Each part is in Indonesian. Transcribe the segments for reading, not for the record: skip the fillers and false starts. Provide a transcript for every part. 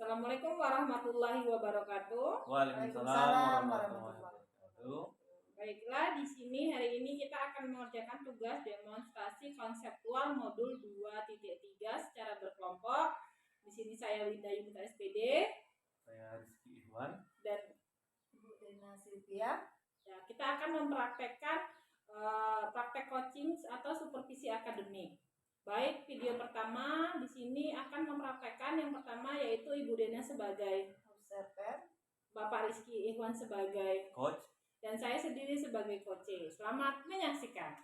Assalamualaikum warahmatullahi wabarakatuh. Waalaikumsalam warahmatullahi wabarakatuh. Baiklah, di sini hari ini kita akan mengerjakan tugas demonstrasi konseptual modul 2.3 secara berkelompok. Di sini saya Linda Yunita SPD. Saya Rizky Ikhwan. Dan Ibu Dena Silvia. Ya, kita akan mempraktekkan praktek coaching atau supervisi akademik. Baik, video pertama di sini akan mempraktekkan yang pertama yaitu Ibu Dena sebagai observer, Bapak Rizky Ikhwan sebagai coach, dan saya sendiri sebagai coach. Selamat menyaksikan.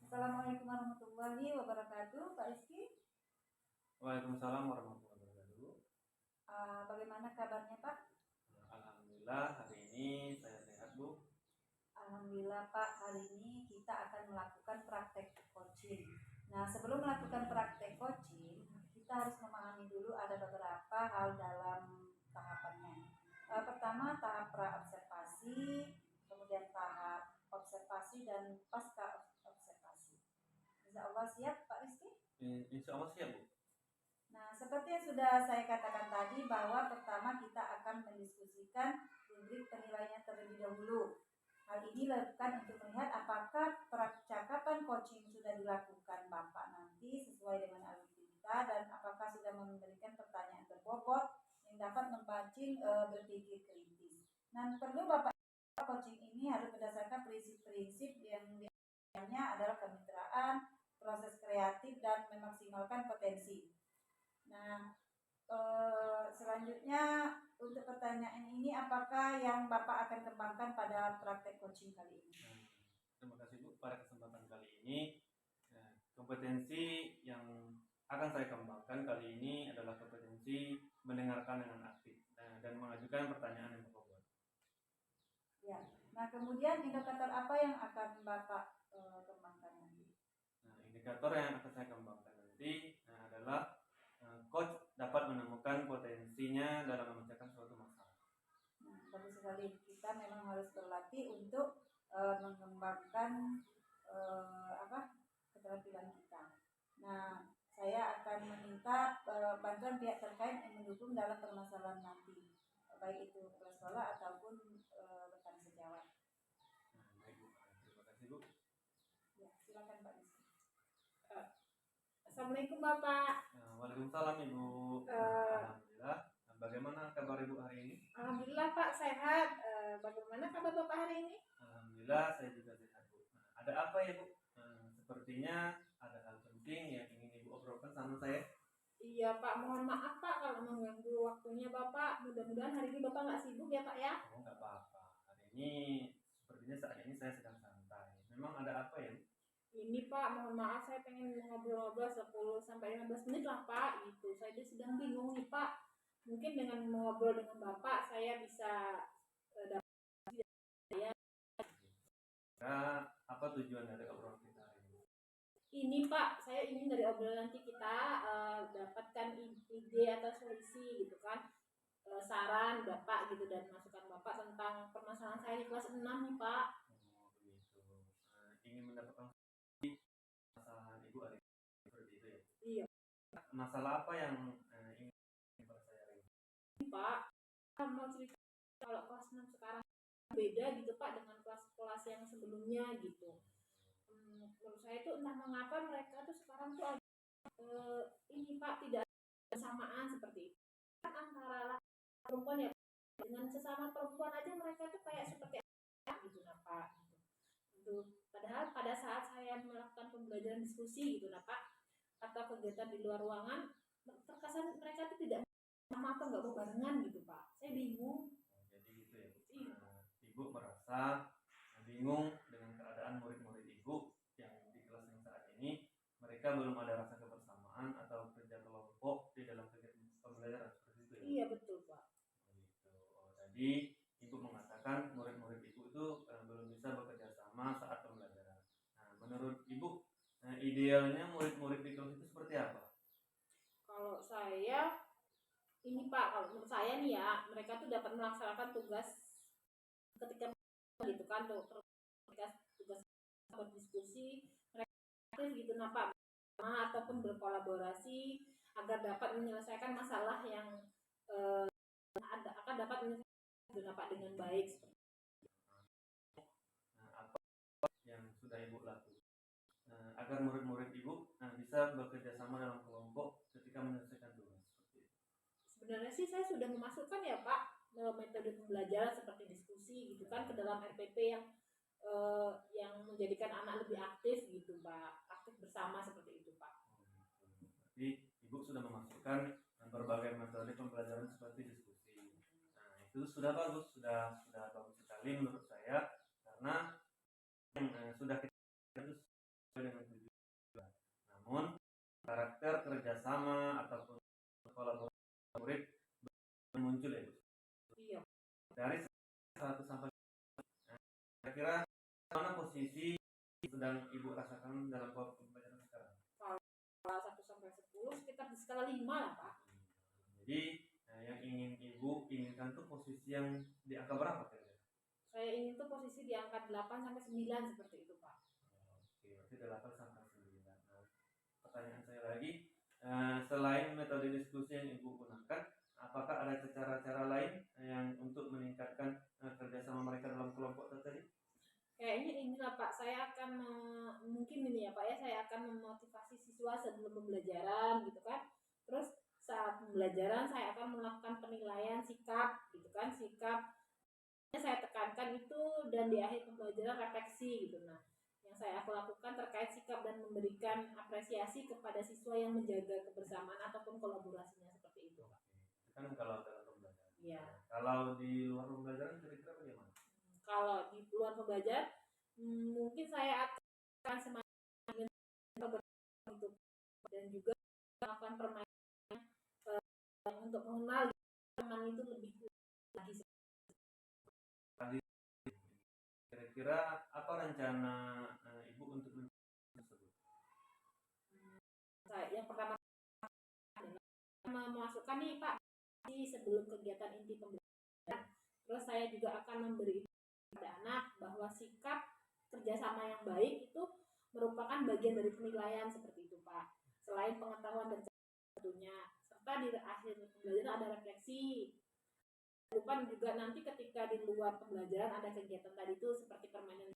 Assalamualaikum warahmatullahi wabarakatuh, Pak Rizky. Waalaikumsalam warahmatullahi wabarakatuh. Bagaimana kabarnya, Pak? Alhamdulillah, hari ini saya sehat, Bu. Alhamdulillah, Pak. Hari ini kita akan melakukan praktek coaching. Nah, sebelum melakukan praktek coaching, kita harus memahami dulu ada beberapa hal dalam tahapannya. Pertama, tahap pra-observasi, kemudian tahap observasi dan pasca observasi. Insya Allah siap, Pak Rizky? Insya Allah siap, Bu. Nah, seperti yang sudah saya katakan tadi bahwa pertama kita akan mendiskusikan rubrik penilaian terlebih dahulu. Hal ini dilakukan untuk melihat apakah percakapan coaching sudah dilakukan Bapak nanti sesuai dengan alumni kita dan apakah sudah memberikan pertanyaan berbobot yang dapat memancing berpikir kritis. Nah, perlu Bapak coaching ini harus berdasarkan prinsip-prinsip yang diantaranya adalah kemitraan, proses kreatif dan memaksimalkan potensi. Nah, selanjutnya untuk pertanyaan ini apakah yang Bapak akan kembangkan pada praktek coaching kali ini? Terima kasih, Bu. Pada kesempatan kali ini kompetensi yang akan saya kembangkan kali ini adalah kompetensi mendengarkan dengan aktif dan mengajukan pertanyaan yang berbobot. Ya. Nah, kemudian indikator apa yang akan Bapak kembangkan nanti? Nah, indikator yang akan saya kembangkan nanti adalah coach dapat menemukan potensinya dalam memecahkan suatu masalah. Nah, bagus sekali. Kita memang harus berlatih untuk mengembangkan keterampilan kita. Nah, saya akan meminta bantuan pihak terkait yang mendukung dalam permasalahan nanti, baik itu kepala sekolah ataupun rekan sejawat. Baik, Bu. Terima kasih, Bu. Ya, silakan Pak Rizky. Assalamualaikum Bapak. Waalaikumsalam, Ibu. Alhamdulillah. Bagaimana kabar Ibu hari ini? Alhamdulillah Pak, sehat. Bagaimana kabar Bapak hari ini? Alhamdulillah, saya juga sehat, Bu. Ada apa ya, Bu? Sepertinya ada hal penting yang ingin Ibu obrolkan sama saya. Iya Pak, mohon maaf Pak kalau mengganggu waktunya Bapak. Mudah-mudahan hari ini Bapak nggak sibuk ya Pak ya? Oh, nggak apa-apa. Hari ini sepertinya saat ini saya sedang santai. Memang ada apa ya? Ini Pak, mohon maaf saya pengen ngobrol-ngobrol 10-15 menit lah Pak gitu. Saya sedang bingung nih Pak. Mungkin dengan mengobrol dengan Bapak saya bisa dapat ya. Nah, apa tujuan dari obrolan kita hari ini? Ini Pak, saya ingin dari obrolan nanti kita dapatkan ide atau solusi gitu kan. Saran Bapak gitu dan masukan Bapak tentang permasalahan saya di kelas 6 nih Pak. Oh, begitu. Ingin mendapatkan masalah Ibu hari ini seperti itu ya? Iya. Masalah apa yang ingin pada saya hari ini? Pak, mau cerita kalau kelas 6 sekarang beda gitu Pak dengan kelas-kelas yang sebelumnya gitu. Menurut saya itu entah mengapa mereka tuh sekarang tuh ini Pak tidak bersamaan seperti itu. Antara perempuan ya dengan sesama perempuan aja mereka tuh kayak seperti gitu nah Pak gitu. Padahal pada saat saya melakukan pembelajaran diskusi gitu nah Pak atau kegiatan di luar ruangan terkesan mereka tuh tidak sama atau nggak barengan gitu Pak. Saya bingung. Jadi gitu ya. Ibu merasa bingung dengan keadaan murid-murid Ibu yang di kelas yang saat ini mereka belum ada rasa kebersamaan atau kerja kelompok di dalam kegiatan pembelajaran seperti itu ya? Iya betul Pak. Gitu. Jadi Ibu mengatakan murid-murid Ibu itu belum bisa bekerja sama saat pembelajaran. Nah, menurut Ibu idealnya murid-murid di kelas itu seperti apa? Kalau saya ini Pak, kalau menurut saya nih ya mereka tuh dapat melaksanakan tugas ketika gitu kan tuh ketika tugas berdiskusi mereka aktif gitu nah Pak ataupun berkolaborasi agar dapat menyelesaikan masalah yang gitu Pak dengan baik seperti Apa yang sudah Ibu lakukan agar murid-murid Ibu bisa bekerja sama dalam kelompok ketika menyelesaikan tugas seperti itu? sebenarnya sih saya sudah memasukkan ya Pak metode pembelajaran seperti diskusi gitu kan ke dalam RPP yang menjadikan anak lebih aktif gitu Pak, aktif bersama seperti itu Pak. Berarti Ibu sudah memasukkan berbagai metode pembelajaran seperti diskusi. Nah, itu sudah bagus, sudah bagus sekali menurut saya, karena sudah kita itu sesuai dengan tujuan. Namun karakter kerjasama ataupun kolaborasi murid muncul ya Bu. Iya. Dari 1 sampai kira-kira mana posisi sedang Ibu rasakan dalam pembelajaran sekarang? Kalau 1 sampai 10 sekitar di skala 5 lah Pak. Jadi yang ingin Ibu inginkan tuh posisi yang di angka berapa kira-kira? Saya ingin tuh posisi di angka 8 sampai 9 seperti itu Pak. Oke, berarti 8 sampai 9. Nah, pertanyaan saya lagi, selain metode diskusi yang Ibu gunakan, apakah ada cara-cara lain yang untuk meningkatkan kerjasama mereka dalam kelompok tadi? Kayaknya inilah Pak, saya akan mungkin ini ya Pak ya, saya akan memotivasi siswa sebelum pembelajaran gitu kan. Terus saat pembelajaran saya akan melakukan penilaian sikap gitu kan, sikap saya tekankan itu, dan di akhir pembelajaran refleksi gitu. Nah, yang saya lakukan terkait sikap dan memberikan apresiasi kepada siswa yang menjaga kebersamaan ataupun kolaborasinya seperti itu Pak. Itu kan kalau dalam pembelajaran. Iya. Kalau di luar pembelajaran kira-kira bagaimana? Kalau di luar pembelajaran mungkin saya akan semakin itu dan juga melakukan permainan untuk mengenal teman itu lebih lagi. Kira-kira apa rencana Ibu untuk tersebut? Yang pertama memasukkan nih Pak sebelum kegiatan inti pembelajaran. Terus saya juga akan memberi pada anak bahwa sikap kerjasama yang baik itu merupakan bagian dari penilaian seperti itu Pak. Selain pengetahuan dan tentunya, serta di akhir pembelajaran ada refleksi. Lupa juga nanti ketika di luar pembelajaran ada kegiatan tadi itu seperti permainan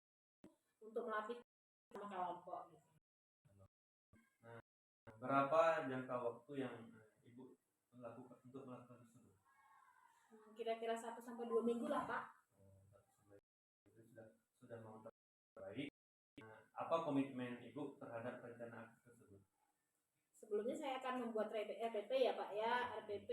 untuk melatih sama kelompok. Nah, berapa jangka waktu yang Ibu lakukan untuk melakukan tersebut? Kira-kira 1 sampai 2 minggu lah Pak. Itu sudah mau terbaik. Apa komitmen Ibu terhadap rencana tersebut? Sebelumnya saya akan membuat RPP ya Pak ya, RPP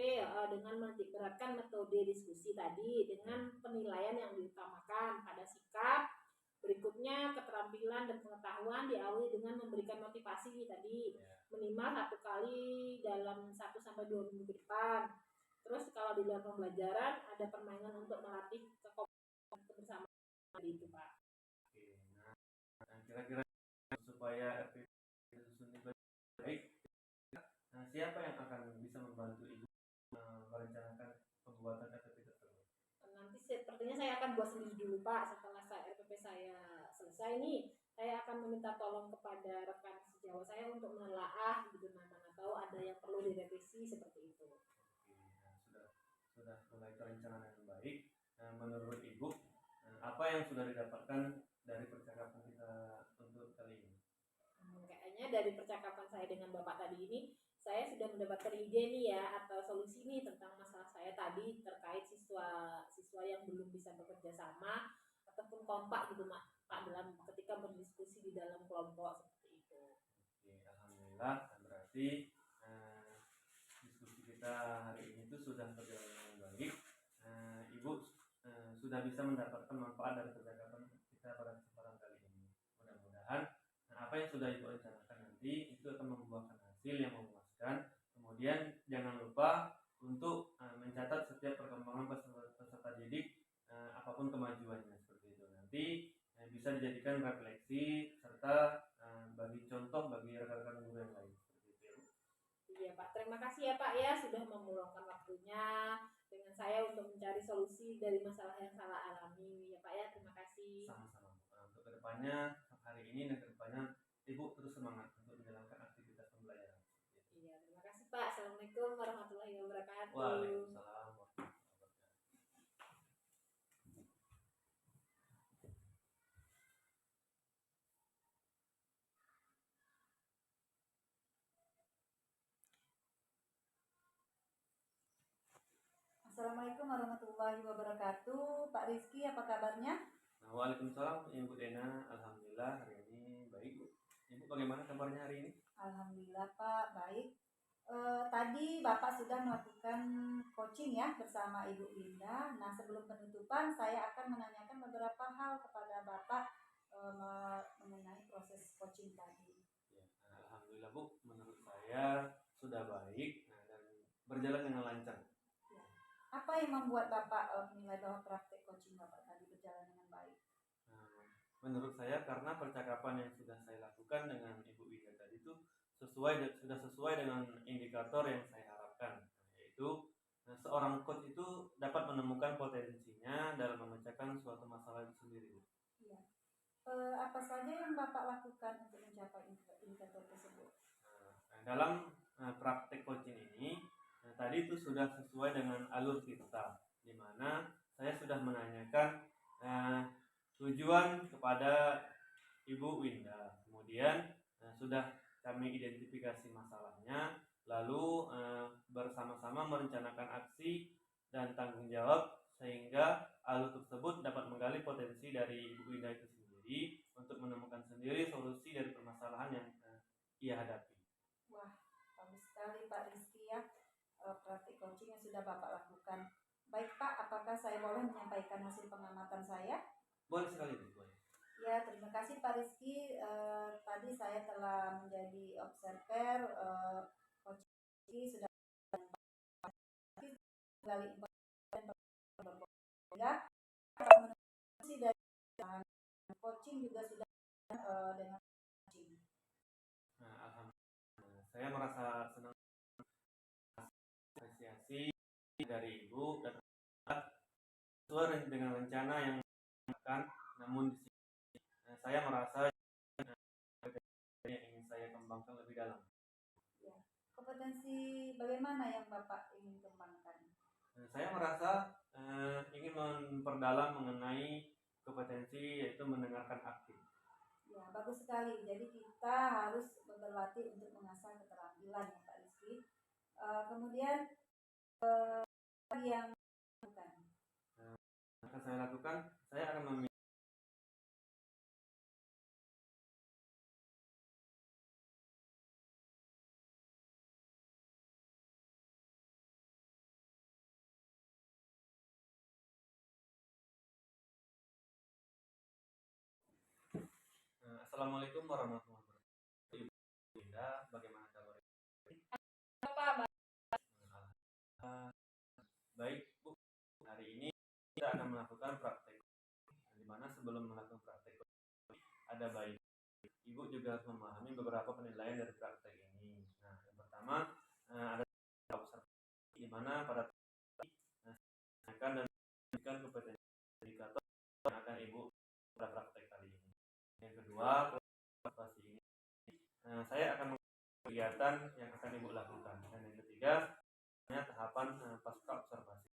dengan menitikberatkan metode diskusi tadi dengan penilaian yang diutamakan pada sikap. Berikutnya keterampilan dan pengetahuan diawali dengan memberikan motivasi tadi minimal 1 kali dalam 1 sampai 2 minggu ke depan. Terus kalau di luar pembelajaran ada permainan untuk melatih kebersamaan tadi itu Pak. Oke, nah kira-kira supaya RPP disusun baik, siapa yang akan bisa membantu Ibu merencanakan pembuatan RPP tersebut? Nanti sepertinya saya akan buat sendiri dulu Pak. Setelah RPP saya selesai nih, saya akan meminta tolong kepada rekan sejawat saya untuk menelaah gitu, mana tahu ada yang perlu direvisi seperti itu. Oke, sudah mulai terencana dengan baik. Menurut Ibu, apa yang sudah didapatkan dari percakapan kita untuk kali ini? Kayaknya dari percakapan saya dengan Bapak tadi ini, saya sudah mendapatkan ide nih ya, atau solusi nih tentang masalah saya tadi terkait siswa yang belum bisa bekerja sama ataupun kompak gitu Pak dalam ketika berdiskusi di dalam kelompok seperti itu. Oke, alhamdulillah, berarti diskusi kita hari ini tuh sudah berjalan dengan baik. Ibu sudah bisa mendapatkan manfaat dari percakapan kita pada kesempatan kali ini. Mudah-mudahan apa yang sudah Ibu rencanakan nanti itu akan membuahkan hasil yang memuaskan. Kemudian jangan lupa untuk mencatat setiap perkembangan peserta didik, apapun kemajuannya seperti itu. Nanti bisa dijadikan refleksi serta bagi contoh bagi rekan-rekan guru yang lain seperti itu. Iya Pak, terima kasih ya Pak ya sudah meluangkan waktunya dengan saya untuk mencari solusi dari masalah yang salah alami ya Pak ya, terima kasih. Sama-sama. Untuk kedepannya hari ini dan kedepannya Ibu terus semangat untuk menjalankan aktivitas pembelajaran. Iya, terima kasih Pak. Assalamualaikum warahmatullahi wabarakatuh. Waalaikumsalam. Assalamualaikum warahmatullahi wabarakatuh. Pak Rizky, apa kabarnya? Waalaikumsalam Ibu Dena, alhamdulillah hari ini baik Bu. Ibu bagaimana kabarnya hari ini? Alhamdulillah Pak, baik. Tadi Bapak sudah melakukan coaching ya bersama Ibu Linda. Nah, sebelum penutupan saya akan menanyakan beberapa hal kepada Bapak mengenai proses coaching tadi. Ya, alhamdulillah Bu, menurut saya sudah baik dan berjalan dengan lancar. Ya. Apa yang membuat Bapak menilai bahwa praktek coaching Bapak tadi berjalan dengan baik? Menurut saya karena percakapan yang sudah saya lakukan dengan Ibu Linda tadi itu sudah sesuai dengan indikator yang saya harapkan, yaitu seorang coach itu dapat menemukan potensinya dalam memecahkan suatu masalah itu sendiri. Ya. Apa saja yang Bapak lakukan untuk mencapai indikator tersebut? Dalam praktek coaching ini tadi itu sudah sesuai dengan alur kita, di mana saya sudah menanyakan tujuan kepada Ibu Winda, kemudian sudah kami identifikasi masalahnya, lalu bersama-sama merencanakan aksi dan tanggung jawab sehingga alur tersebut dapat menggali potensi dari Ibu Winda itu sendiri untuk menemukan sendiri solusi dari permasalahan yang ia hadapi. Wah, bagus sekali Pak Rizky ya, praktik coaching yang sudah Bapak lakukan. Baik Pak, apakah saya boleh menyampaikan hasil pengamatan saya? Boleh sekali Bu, boleh. Ya, terima kasih Pak Rizky. Tadi saya telah menjadi observer coaching sudah menggali informasi dan menurut dari coaching juga sudah dengan coaching. Alhamdulillah, saya merasa senang apresiasi dari Ibu dan sesuai dengan rencana yang akan, namun di sini saya merasa yang ingin saya kembangkan lebih dalam. Ya. Kompetensi bagaimana yang Bapak ingin kembangkan? Saya merasa ingin memperdalam mengenai kompetensi yaitu mendengarkan aktif. Ya, bagus sekali. Jadi kita harus berlatih untuk mengasah keterampilan ya Pak Rizky. Kemudian yang akan saya lakukan, saya akan memilih Assalamualaikum warahmatullahi wabarakatuh. Ibu Linda, bagaimana kabar? Bapak, Baik Bu, hari ini kita akan melakukan praktek, di mana sebelum melakukan praktek ada baik Ibu juga harus memahami beberapa penilaian dari praktek ini. Nah, yang pertama ada observasi, di mana pada akan dan memberikan kompetensi indikator yang akan Ibu pada praktek kali ini. Yang kedua, observasi ini saya akan melakukan kegiatan yang akan Ibu lakukan. Dan yang ketiga, tahapan pasca observasi.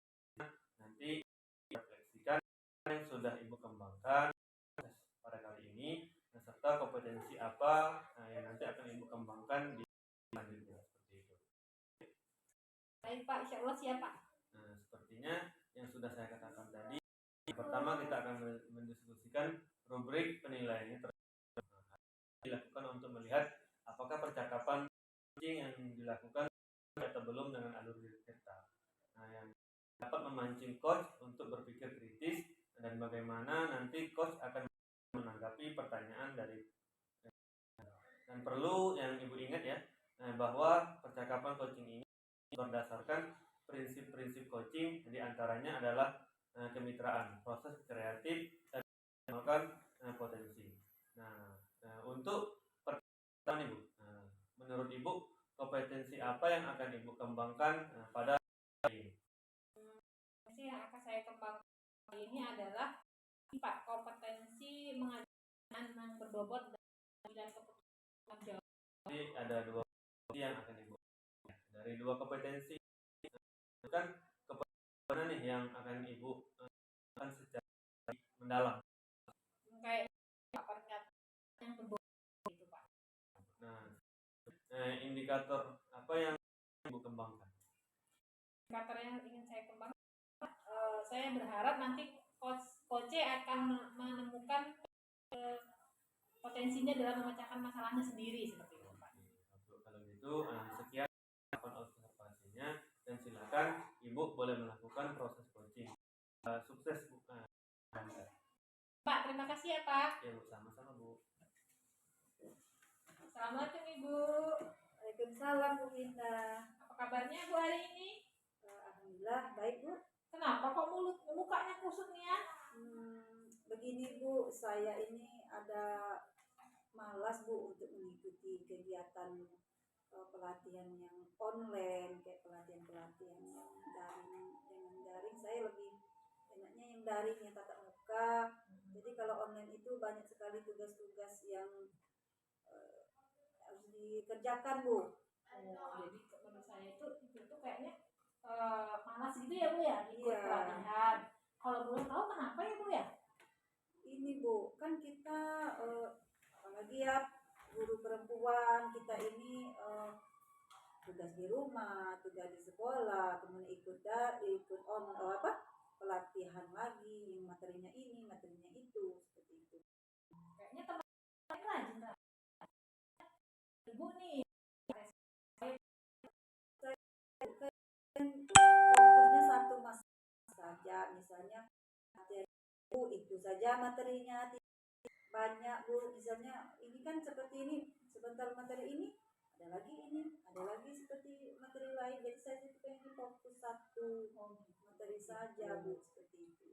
Nanti refleksikan yang sudah Ibu kembangkan pada kali ini, serta kompetensi apa yang nanti akan Ibu kembangkan di selanjutnya, seperti itu. baik Pak, insya Allah siap Pak. Sepertinya yang sudah saya katakan tadi, pertama kita akan mendiskusikan rubrik penilaiannya dilakukan untuk melihat apakah percakapan yang dilakukan atau belum dengan alur kita. Nah, yang dapat memancing coach untuk berpikir kritis dan bagaimana nanti coach akan menanggapi pertanyaan dari. Dan perlu yang Ibu ingat ya, bahwa percakapan coaching ini berdasarkan prinsip-prinsip coaching, diantaranya adalah kemitraan, proses kreatif, dan mengembangkan potensi. Nah, untuk pertanyaan Ibu, menurut Ibu kompetensi apa yang akan Ibu kembangkan pada hari ini? Kompetensi yang akan saya kembangkan hari ini adalah Pak, kompetensi mengajarkan yang berbobot dan keputusan jawab. Jadi ada dua kompetensi yang akan Ibu dari dua kompetensi kan kompetensi mana nih yang akan Ibu akan secara mendalam? Kayak pernyataan yang berbobot gitu Pak. Nah, indikator apa yang Ibu kembangkan? Indikator yang ingin saya kembangkan saya berharap nanti coach akan menemukan potensinya dalam memecahkan masalahnya sendiri seperti itu Pak. Kalau gitu sekian observasinya dan silakan Ibu boleh melakukan proses coaching. Sukses Bu. Pak, terima kasih ya Pak. Ya Bu, sama-sama Bu. Assalamualaikum Ibu. Waalaikumsalam Bu Winda. Apa kabarnya Bu hari ini? Alhamdulillah baik Bu. Kenapa kok mukanya kusut nih ya? Begini Bu, saya ini ada malas Bu untuk mengikuti kegiatan pelatihan yang online, kayak pelatihan yang daring. Dengan daring saya lebih enaknya yang daring, yang tatap muka. Jadi kalau online itu banyak sekali tugas-tugas yang harus dikerjakan Bu. Jadi menurut saya itu kayaknya malas gitu ya Bu ya ikut Iya. pelatihan. Kalau boleh tahu kenapa ya Bu ya? Ini Bu, kan kita apalagi ya guru perempuan, kita ini tugas di rumah, tugas di sekolah, kemudian ikut pelatihan lagi, yang materinya ini, materinya itu, seperti itu. Kayaknya teman rajin lah. Ibu nih Fokusnya satu masalah saja, misalnya materi itu saja materinya banyak Bu, misalnya ini kan seperti ini, sebentar materi ini ada lagi seperti materi lain, jadi saya itu pengen fokus satu materi saja Bu, seperti itu.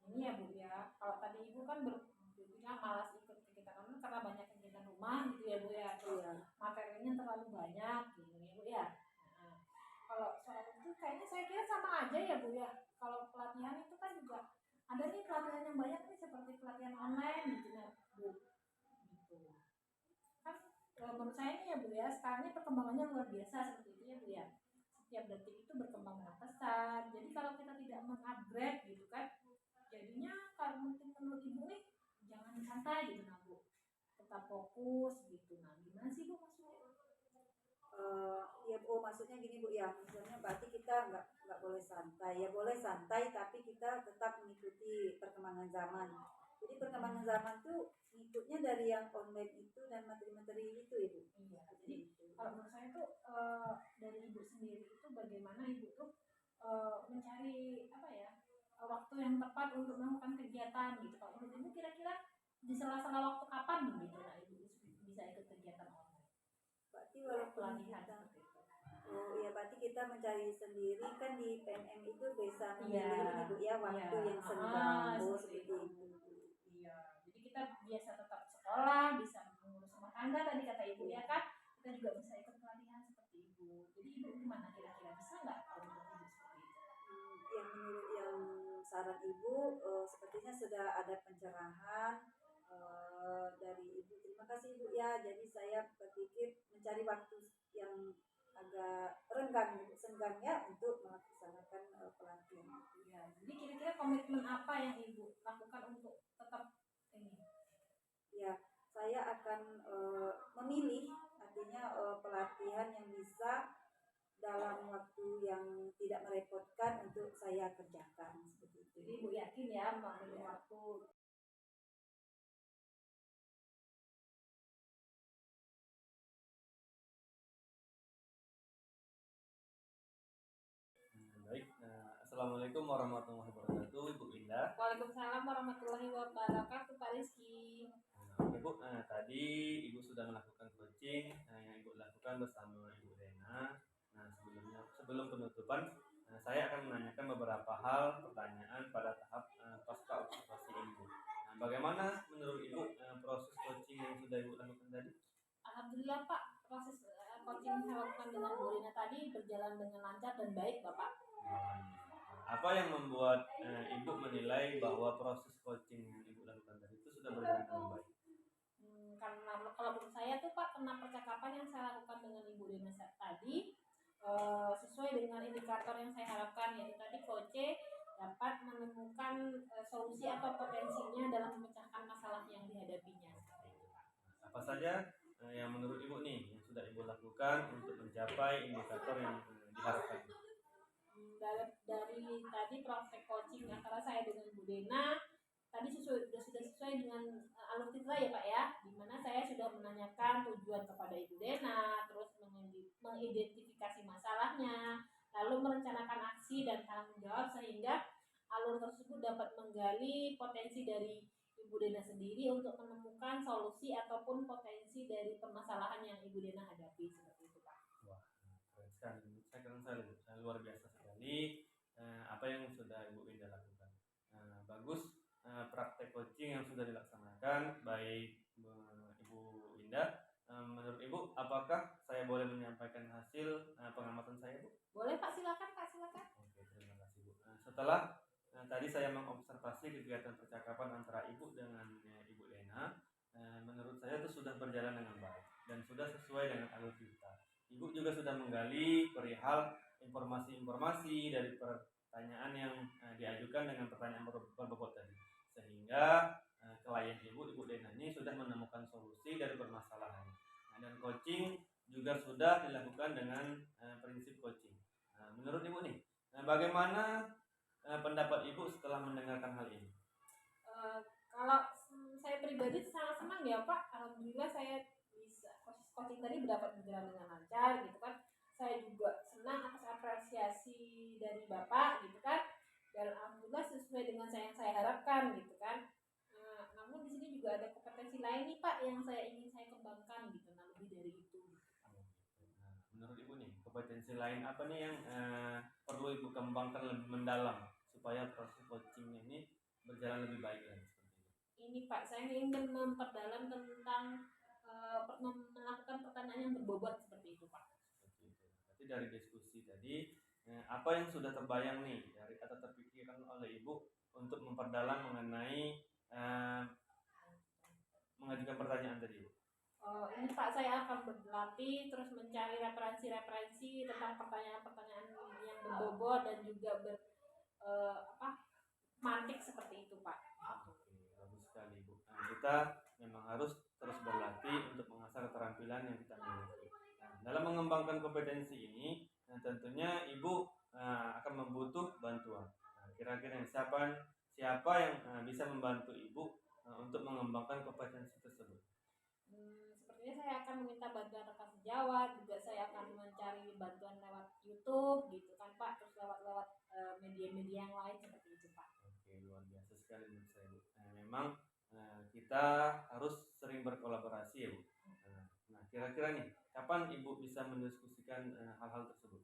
ini ya Bu ya. Kalau tadi Ibu kan bilang malas ikut kegiatan online karena banyak kegiatan rumah gitu ya Bu ya. Terus Iya. materinya terlalu banyak gitu ya Bu ya. Nah, kalau soal itu kayaknya saya kira sama aja ya Bu ya. Kalau pelatihan itu kan juga ada nih pelatihan yang banyak nih seperti pelatihan online gitu ya Bu. Gitu. Kan menurut saya nih ya Bu ya, sekarang ini perkembangannya luar biasa seperti itu ya Bu ya. Setiap detik itu berkembang dengan pesat. Jadi kalau kita tidak mengupgrade gitu kan, jadinya kalau mungkin menurut Ibu nih jangan santai gitu nah Bu, tetap fokus gitu. Nah gimana sih Bu maksudnya? Ya Bu, maksudnya gini Bu ya, misalnya berarti kita nggak boleh santai, ya boleh santai tapi kita tetap mengikuti perkembangan zaman. Jadi perkembangan zaman tuh ngikutnya dari yang online itu dan materi-materi itu Ibu. Iya, jadi kalau menurut saya tuh dari Ibu sendiri itu bagaimana Ibu tuh mencari apa ya waktu yang tepat untuk melakukan kegiatan gitu. Kalau menurut Ibu kira-kira di sela-sela waktu kapan gitu nah Ibu bisa ikut kegiatan online? Berarti walaupun Pelatihan kita, seperti itu. oh ya berarti kita mencari sendiri kan di PMM itu bisa memilih Iya. ini Bu ya, waktu Iya. yang senggang Bu, Seperti seperti itu. itu. Iya, jadi kita biasa tetap sekolah, bisa mengurus rumah tangga tadi kata Ibu ya kan, kita juga bisa ikut pelatihan seperti Ibu. Jadi Ibu gimana kira-kira bisa nggak kalau menurut Ibu seperti itu? Yang menurut yang saran Ibu sepertinya sudah ada pencerahan dari Ibu. Terima kasih Ibu ya. Jadi saya berpikir mencari waktu yang agak senggang ya untuk melaksanakan pelatihan. Ya, jadi kira-kira komitmen apa yang Ibu lakukan untuk tetap ini? Ya, saya akan memilih artinya pelatihan yang bisa dalam waktu yang tidak merepotkan untuk saya kerjakan seperti itu. Jadi Ibu yakin ya memilih waktu. Baik, Assalamualaikum warahmatullahi wabarakatuh Ibu Winda. Waalaikumsalam warahmatullahi wabarakatuh Pak Rizky. Ibu, tadi Ibu sudah melakukan coaching yang Ibu lakukan bersama Ibu Rena. Nah, sebelum penutupan, saya akan menanyakan beberapa hal pertanyaan pada tahap pasca observasi Ibu. Nah, bagaimana menurut Ibu proses coaching yang sudah Ibu lakukan tadi? Alhamdulillah Pak, proses coaching yang saya lakukan dengan Bu Rina tadi berjalan dengan lancar dan baik Bapak. Apa yang membuat Ibu menilai bahwa proses coaching yang Ibu lakukan tadi itu sudah berjalan dengan baik? Karena kalau menurut saya tuh Pak, karena percakapan yang saya lakukan dengan Ibu Rina tadi sesuai dengan indikator yang saya harapkan, yaitu tadi coach dapat menemukan solusi atau potensinya dalam memecahkan masalah yang dihadapinya. Apa saja yang menurut Ibu nih yang sudah Ibu lakukan untuk mencapai indikator yang diharapkan? Dari tadi praktek coaching antara saya dengan Bu Dena tadi sudah sesuai dengan alur kita ya Pak ya, di mana saya sudah menanyakan tujuan kepada Ibu Dena, terus mengidentifikasi masalahnya, lalu merencanakan aksi dan tanggung jawab sehingga alur tersebut dapat menggali potensi dari Ibu Dena sendiri untuk menemukan solusi ataupun potensi dari permasalahan yang Ibu Dena hadapi seperti itu Pak. Wah, keren sekali. Saya keren sekali, Bu. Luar biasa sekali apa yang sudah Ibu Winda lakukan. Bagus praktek coaching yang sudah dilaksanakan, baik Ibu Winda. Menurut Ibu, apakah saya boleh menyampaikan hasil pengamatan saya, Bu? Boleh Pak, silakan Pak, silakan. Oke, terima kasih Bu. Setelah tadi saya mengobservasi kegiatan percakapan antara Ibu dengan Ibu Lena, menurut saya itu sudah berjalan dengan baik dan sudah sesuai dengan alur kita. Ibu juga sudah menggali perihal informasi-informasi dari pertanyaan yang diajukan dengan pertanyaan berbobot tadi, sehingga klien Ibu Lena ini sudah menemukan solusi dari permasalahan. Dan coaching juga sudah dilakukan dengan prinsip coaching. Menurut Ibu nih, bagaimana pendapat Ibu setelah mendengarkan hal ini? Kalau saya pribadi sangat senang ya Pak, alhamdulillah saya bisa coaching tadi dapat berjalan dengan lancar gitu kan. Saya juga senang atas apresiasi dari Bapak gitu kan, dan alhamdulillah sesuai dengan yang saya harapkan gitu kan. Namun di sini juga ada kompetensi lain nih Pak yang ingin saya kembangkan gitu, nah lebih dari itu. Menurut Ibu nih, kompetensi lain apa nih yang perlu Ibu kembangkan lebih mendalam supaya proses coaching ini berjalan lebih baik lagi seperti ini? Ini Pak, saya ingin memperdalam tentang melakukan pertanyaan yang berbobot seperti itu Pak. Seperti itu. Berarti dari diskusi tadi, apa yang sudah terbayang nih dari atau terpikirkan oleh Ibu untuk memperdalam mengenai mengajukan pertanyaan tadi, Bu? Ini Pak, saya akan berlatih terus mencari referensi tentang pertanyaan-pertanyaan yang berbobot dan juga mantik seperti itu Pak. Oke, bagus sekali Bu. Kita memang harus terus berlatih untuk mengasah keterampilan yang kita miliki. Dalam mengembangkan kompetensi ini, tentunya Ibu akan membutuh bantuan. Kira-kira siapa yang bisa membantu Ibu untuk mengembangkan kompetensi tersebut? Sepertinya saya akan meminta bantuan rekan sejawat, juga saya akan mencari bantuan lewat YouTube gitu kan Pak, terus lewat media-media yang lain seperti itu Pak. Oke, luar biasa sekali menurut saya Bu. Memang kita harus sering berkolaborasi ya Bu. Nah, kira-kira nih, kapan Ibu bisa mendiskusikan hal-hal tersebut?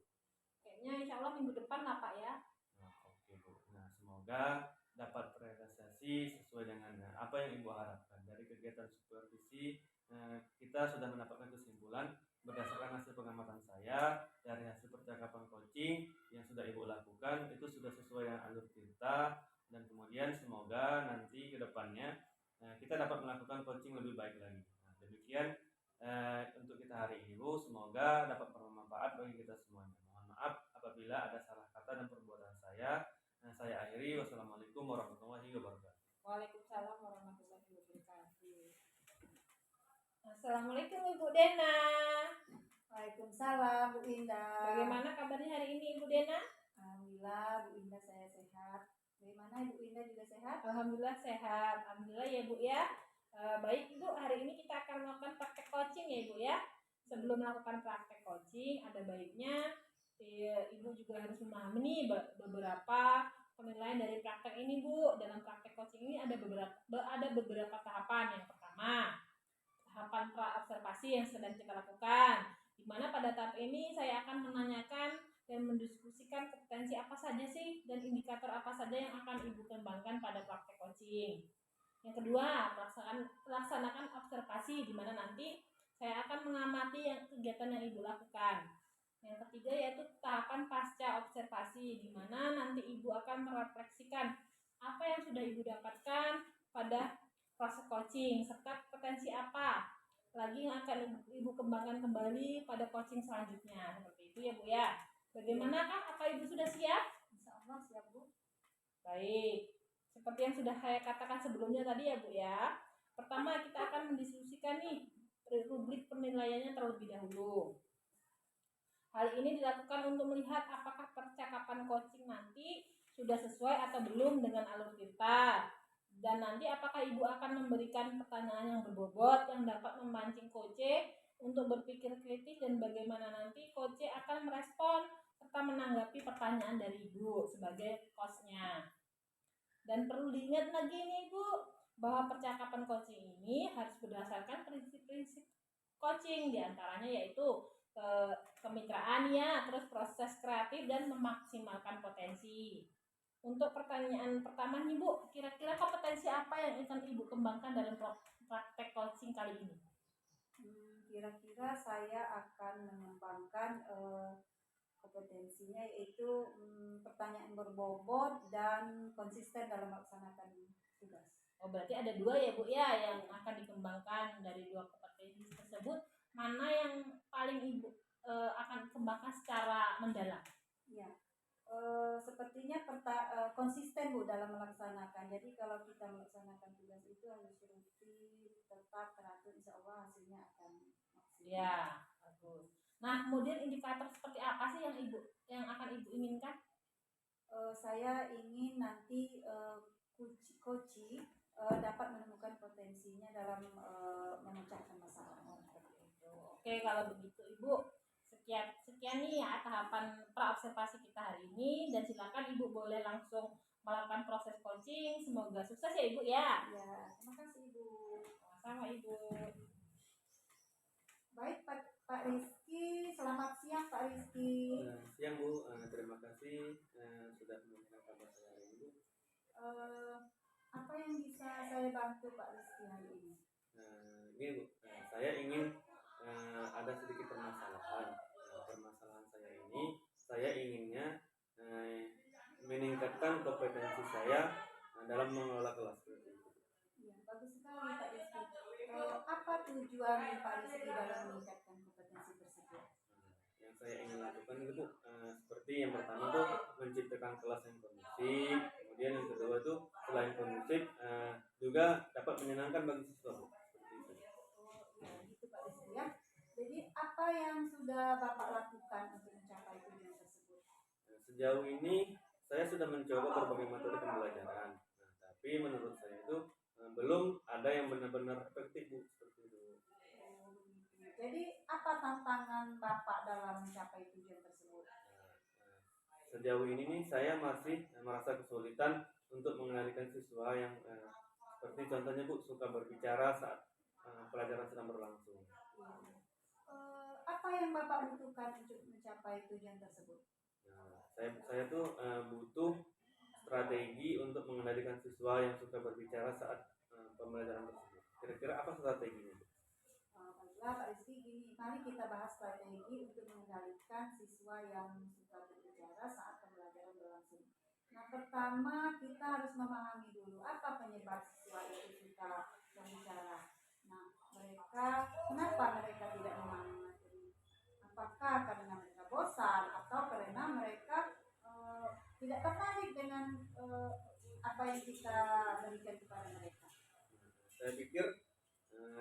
Kayaknya insya Allah minggu depan lah Pak ya. Nah, oke Bu. Nah, semoga dapat terrealisasi sesuai dengan apa yang Ibu harapkan. Dari kegiatan supervisi, kita sudah mendapatkan kesimpulan berdasarkan hasil pengamatan saya dari hasil percakapan coaching yang sudah Ibu lakukan, itu sudah sesuai dengan alur kita, dan kemudian semoga nanti ke depannya kita dapat melakukan coaching lebih baik lagi. Nah, demikian untuk kita hari ini Bu, semoga dapat bermanfaat bagi kita semuanya. Mohon maaf apabila ada salah kata dan perbuatan saya. Saya akhiri. Wassalamualaikum warahmatullahi wabarakatuh. Waalaikumsalam warahmatullahi wabarakatuh. Assalamualaikum Ibu Dena. Waalaikumsalam Bu Indah. Bagaimana kabarnya hari ini Ibu Dena? Alhamdulillah Bu Indah saya sehat. Bagaimana Ibu Indah juga sehat? Alhamdulillah sehat. Alhamdulillah ya Bu ya. Baik Ibu, hari ini kita akan melakukan praktek coaching ya Ibu ya. Sebelum melakukan praktek coaching, ada baiknya Ibu juga harus memahami nih beberapa penilaian dari praktek ini Bu. Dalam praktek coaching ini ada beberapa tahapan. Yang pertama, tahapan pra-observasi yang sedang kita lakukan, di mana pada tahap ini saya akan menanyakan dan mendiskusikan kompetensi apa saja sih dan indikator apa saja yang akan Ibu kembangkan pada praktek coaching. Yang kedua, melaksanakan observasi, di mana nanti saya akan mengamati kegiatan yang Ibu lakukan. Yang ketiga yaitu tahapan pasca observasi, di mana nanti Ibu akan merefleksikan apa yang sudah Ibu dapatkan pada proses coaching, serta potensi apa lagi yang akan Ibu kembangkan kembali pada coaching selanjutnya. Seperti itu ya Bu ya. Bagaimana Kak? Apa Ibu sudah siap? Insya Allah siap Bu. Baik. Seperti yang sudah saya katakan sebelumnya tadi ya Bu ya. Pertama kita akan mendiskusikan nih rubrik penilaiannya terlebih dahulu. Hal ini dilakukan untuk melihat apakah percakapan coaching nanti sudah sesuai atau belum dengan alur cerita. Dan nanti apakah ibu akan memberikan pertanyaan yang berbobot yang dapat memancing Koce untuk berpikir kritis, dan bagaimana nanti Koce akan merespon serta menanggapi pertanyaan dari ibu sebagai hostnya. Dan perlu diingat lagi nih Bu, bahwa percakapan coaching ini harus berdasarkan prinsip-prinsip coaching, diantaranya yaitu kemitraan ya, terus proses kreatif dan memaksimalkan potensi. Untuk pertanyaan pertama nih Bu, kira-kira kompetensi apa yang akan Ibu kembangkan dalam praktek coaching kali ini? Kira-kira saya akan mengembangkan kompetensinya yaitu pertanyaan berbobot dan konsisten dalam melaksanakan tugas. Oh, berarti ada dua ya Bu ya yang akan dikembangkan dari dua kompetensi tersebut. Mana yang paling Ibu akan kembangkan secara mendalam? Ya, sepertinya konsisten Bu dalam melaksanakan. Jadi kalau kita melaksanakan tugas itu harus rutin, tetap teratur, insya Allah hasilnya akan maksimal. Ya, bagus. Nah, kemudian indikator seperti apa sih yang akan Ibu inginkan? Saya ingin nanti coach dapat menemukan potensinya dalam memecahkan masalah. Oke, kalau begitu Ibu, sekian nih ya tahapan praobservasi kita hari ini, dan silakan Ibu boleh langsung melakukan proses coaching. Semoga sukses ya Ibu ya. Ya, terima kasih Ibu. Sama-sama Ibu. Baik Pak Rizky, selamat siang Pak Rizky. Siang Bu, terima kasih sudah memberikan kabar saya hari ini. Apa yang bisa saya bantu Pak Rizky hari ini? Ini Bu, saya ingin ada sedikit permasalahan. Permasalahan saya ini, saya inginnya meningkatkan kompetensi saya dalam mengelola kelas. Ya, bagus sekali Pak Rizky. Apa tujuan Pak Rizky dalam meningkatkan kompetensi tersebut? Yang saya ingin lakukan itu Bu, seperti yang pertama tuh menciptakan kelas yang kondusif, kemudian yang kedua tuh selain kondusif juga dapat menyenangkan bagi siswa Bu. Ya, gitu Pak Rizky ya. Jadi apa yang sudah Bapak lakukan untuk mencapai tujuan tersebut? Sejauh ini saya sudah mencoba berbagai metode pembelajaran. Nah, tapi menurut saya itu belum ada yang benar-benar efektif Bu, seperti itu. Jadi apa tantangan Bapak dalam mencapai tujuan tersebut? Sejauh ini nih saya masih merasa kesulitan untuk mengendalikan siswa yang seperti contohnya Bu, suka berbicara saat pelajaran sedang berlangsung. Apa yang Bapak butuhkan untuk mencapai tujuan tersebut? Nah, saya tuh butuh strategi untuk mengendalikan siswa yang suka berbicara saat pembelajaran tersebut. Kira-kira apa strateginya? Baiklah Pak Rizky, gini, mari kita bahas strategi untuk mengendalikan siswa yang suka berbicara saat pembelajaran berlangsung. Nah, pertama kita harus memahami dulu apa penyebab siswa itu suka berbicara. Nah, kenapa mereka tidak memahami materi? Apakah karena mereka bosan atau karena mereka tidak tertarik dengan apa yang kita berikan kepada mereka? Saya pikir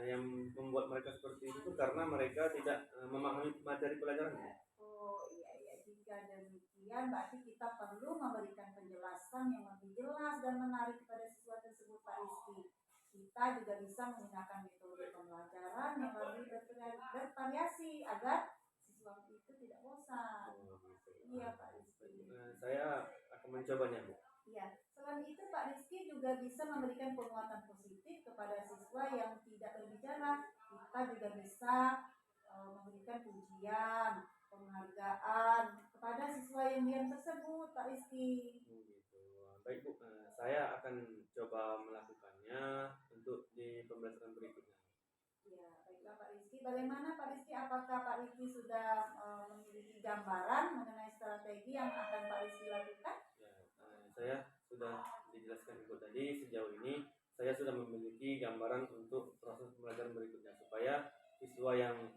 yang membuat mereka seperti itu karena mereka tidak memahami materi pelajarannya. Oh iya, jika demikian berarti kita perlu memberikan penjelasan yang lebih jelas dan menarik kepada siswa tersebut Pak Rizky. Kita juga bisa menggunakan metode pembelajaran yang lebih bervariasi agar siswa itu tidak bosan. Iya Pak Rizky. Saya akan mencobanya Bu. Iya, selain itu Pak Rizky juga bisa memberikan penguatan positif kepada siswa yang tidak berbicara. Kita juga bisa memberikan pujian, penghargaan kepada siswa yang diam tersebut Pak Rizky. Gitu. Baik Bu, saya akan coba melakukannya untuk di pembelajaran berikutnya. Ya, baiklah Pak Rizky. Bagaimana Pak Rizky? Apakah Pak Rizky sudah memiliki gambaran mengenai strategi yang akan Pak Rizky lakukan? Saya sudah dijelaskan Ibu tadi. Sejauh ini saya sudah memiliki gambaran untuk proses pembelajaran berikutnya supaya siswa yang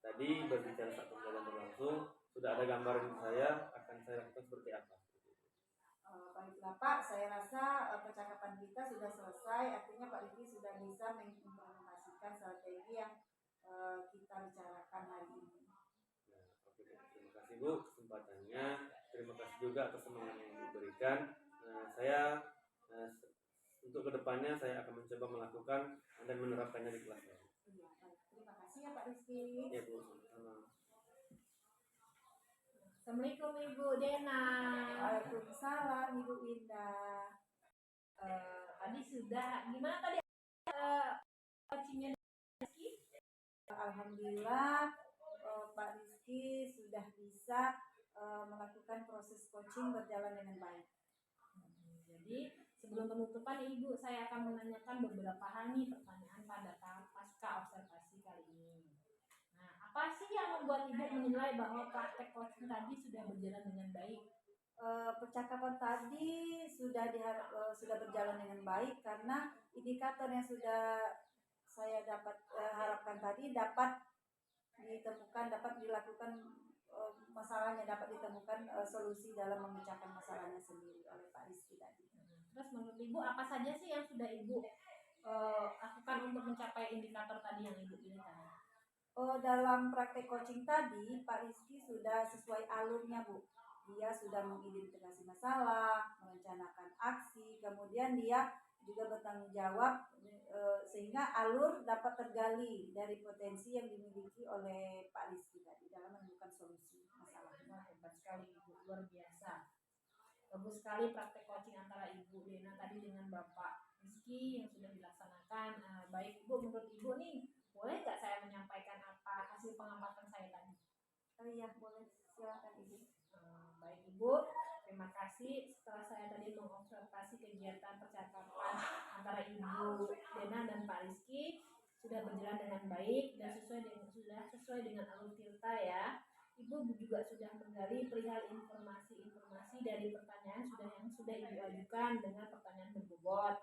tadi berbicara saat pembelajaran berlangsung sudah ada gambaran saya akan saya lakukan seperti apa. Baiklah Pak, saya rasa percakapan kita sudah selesai. Artinya Pak Rizky sudah bisa mengimplementasikan strategi yang kita bicarakan hari ini. Oke, terima kasih Bu kesempatannya. terima kasih juga atas semangat yang diberikan. Saya untuk kedepannya saya akan mencoba melakukan dan menerapkannya di kelas saya. Iya, baik. Terima kasih ya Pak Rizky. Ya Bu, sama-sama. Assalamualaikum Ibu Dena. Waalaikumsalam Ibu Indah. Tadi sudah gimana tadi coachingnya Rizky? Alhamdulillah Pak Rizky sudah bisa melakukan proses coaching berjalan dengan baik. Jadi sebelum penutupan Ibu, saya akan menanyakan beberapa hal nih pertanyaan pada pasca observasi kali ini. Nah, apa sih yang membuat Ibu menilai bahwa praktek coaching tadi sudah berjalan dengan baik? Percakapan tadi sudah berjalan dengan baik karena indikator yang sudah saya harapkan tadi dapat ditemukan, dapat dilakukan masalahnya, dapat ditemukan solusi dalam memecahkan masalahnya sendiri oleh Pak Rizky tadi. Terus menurut Ibu apa saja sih yang sudah Ibu lakukan untuk mencapai indikator tadi yang Ibu pilih tadi? Dalam praktek coaching tadi Pak Rizky sudah sesuai alurnya Bu. Dia sudah mengidentifikasi masalah, merencanakan aksi, kemudian dia juga bertanggung jawab sehingga alur dapat tergali dari potensi yang dimiliki oleh Pak Rizky tadi dalam menemukan solusi masalah. Hebat sekali Ibu, luar biasa. Bagus sekali praktek coaching antara Ibu Dena tadi dengan Bapak Rizky yang sudah dilaksanakan. Baik Ibu, menurut Ibu nih, boleh nggak saya menyampaikan apa hasil pengamatan saya tadi? Iya, boleh, silakan Ibu. Baik Ibu, terima kasih. Setelah saya tadi mengobservasi kegiatan percakapan antara Ibu Dena dan Pak Rizky sudah berjalan dengan baik dan sesuai dengan alur cerita ya. Ibu juga sudah menggali perihal informasi dari pertanyaan yang sudah Ibu ajukan dengan pertanyaan berbobot.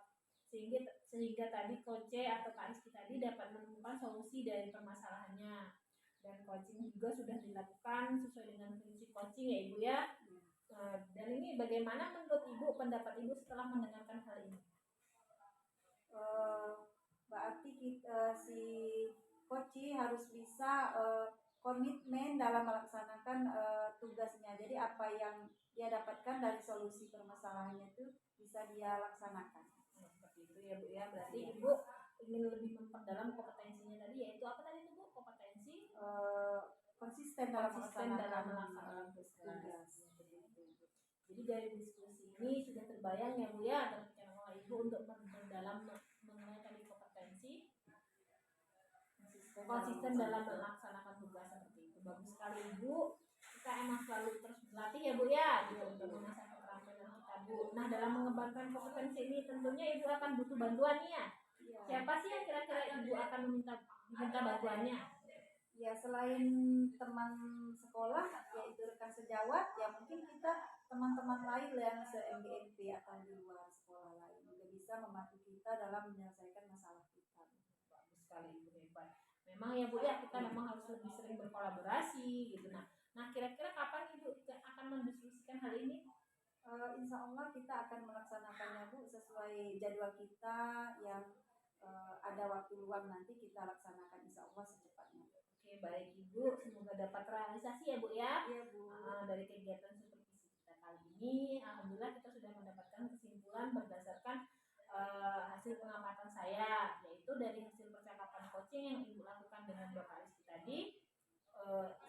Sehingga tadi coach atau Pak Rizky tadi dapat menemukan solusi dari permasalahannya. Dan coaching juga sudah dilakukan sesuai dengan prinsip coaching ya Ibu ya. Dan ini bagaimana menurut Ibu, pendapat Ibu setelah mendengarkan hal ini? Berarti si coach harus bisa komitmen dalam melaksanakan tugasnya. Jadi apa yang dia dapatkan dari solusi permasalahannya itu bisa dia laksanakan. Seperti itu ya Bu ya. Berarti Ibu ingin lebih memperdalam kompetensinya tadi, yaitu apa tadi itu Bu? Kompetensi konsisten dalam melaksanakan tugas. Jadi dari diskusi ini sudah terbayang ya Bu ya, terpikirkan oleh Ibu untuk memperdalam mengenai tadi kompetensi konsisten dalam melaksanakan tugas seperti itu. Bagus sekali Ibu. Kita emang selalu terus berlatih ya Bu ya, gitu, untuk mengasah keterampilan kita Bu. Nah, dalam mengembangkan kompetensi ini tentunya Ibu akan butuh bantuan nih ya. Siapa sih yang kira-kira Ibu akan diminta bantuannya? Ya, selain teman sekolah, yaitu rekan sejawat, ya mungkin kita teman-teman lain yang se-MGMP atau di luar sekolah lain juga bisa membantu kita dalam menyelesaikan masalah kita. Bagus sekali Ibu, hebat. Memang ya Bu ya, kita memang harus lebih sering berkolaborasi gitu. Nah kira-kira kapan Ibu akan mendiskusikan hal ini? Insya Allah kita akan melaksanakannya Bu sesuai jadwal kita yang ada waktu luang nanti kita laksanakan insya Allah secepatnya. Oke, baik Ibu, semoga dapat realisasi ya Bu ya. Iya Bu. Dari kegiatan supervisi kita kali ini, alhamdulillah kita sudah mendapatkan kesimpulan berdasarkan hasil pengamatan saya, yaitu dari hasil percakapan coaching yang Ibu lakukan dengan Bapak Rizky tadi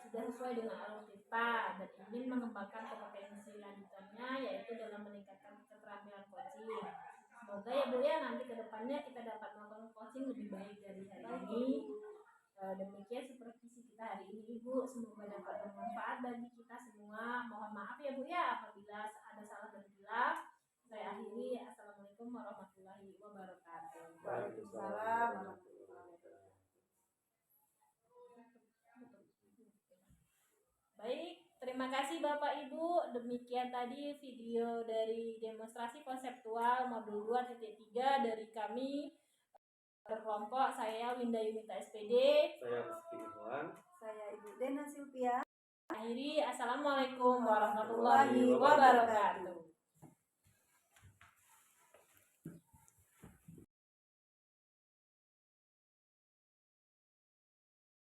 sudah sesuai dengan alur kita dan ingin mengembangkan kompetensi lanjutannya, yaitu dalam meningkatkan keterampilan coaching. Semoga ya Bu ya nanti kedepannya kita dapat melakukan coaching lebih baik dari hari ini. Demikian supervisi kita hari ini Ibu, semoga dapat bermanfaat bagi kita semua. Mohon maaf ya Bu ya apabila ada salah dan hilaf. Saya akhiri, assalamualaikum warahmatullahi wabarakatuh. Waalaikumsalam warahmatullahi wabarakatuh. Baik, terima kasih Bapak Ibu. Demikian tadi video dari demonstrasi konseptual modul 2.3 dari kami berkelompok. Saya Winda Yunita SPD. Saya Rizky Irwan. Saya Ibu Dena Silvia. Akhiri, assalamualaikum warahmatullahi wabarakatuh.